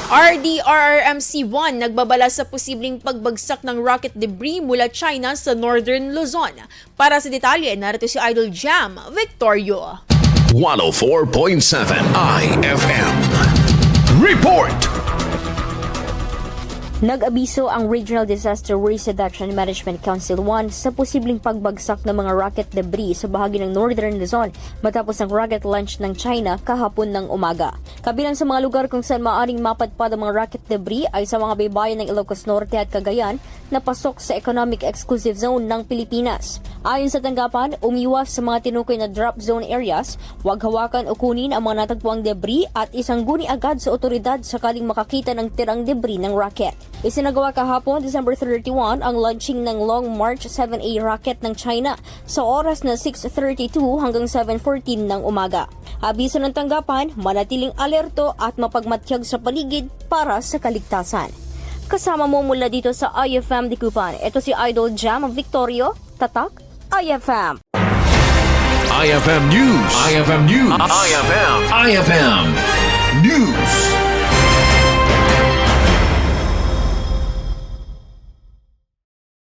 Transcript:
Rdrrmc-1 nagbabala sa posibleng pagbagsak ng rocket debris mula China sa Northern Luzon. Para sa detalye, narito si Idol Jam Victorio. 104.7 IFM Report! Nag-abiso ang Regional Disaster Risk Reduction Management Council 1 sa posibleng pagbagsak ng mga rocket debris sa bahagi ng Northern Luzon matapos ang rocket launch ng China kahapon ng umaga. Kabilang sa mga lugar kung saan maaaring mapadpad ang mga rocket debris ay sa mga baybayin ng Ilocos Norte at Cagayan na pasok sa Economic Exclusive Zone ng Pilipinas. Ayon sa tanggapan, umiwas sa mga tinukoy na drop zone areas, huwag hawakan o kunin ang mga natagpuang debris at isangguni agad sa otoridad sakaling makakita ng tirang debris ng rocket. Isinagawa kahapon, December 31, ang launching ng Long March 7A rocket ng China sa oras na 6:32 hanggang 7:14 ng umaga. Abiso ng tanggapan, manatiling alerto at mapagmatyag sa paligid para sa kaligtasan. Kasama mo mula dito sa IFM Dikupan, ito si Idol Jam Victorio, Tatak, IFM. IFM News. IFM News. IFM News.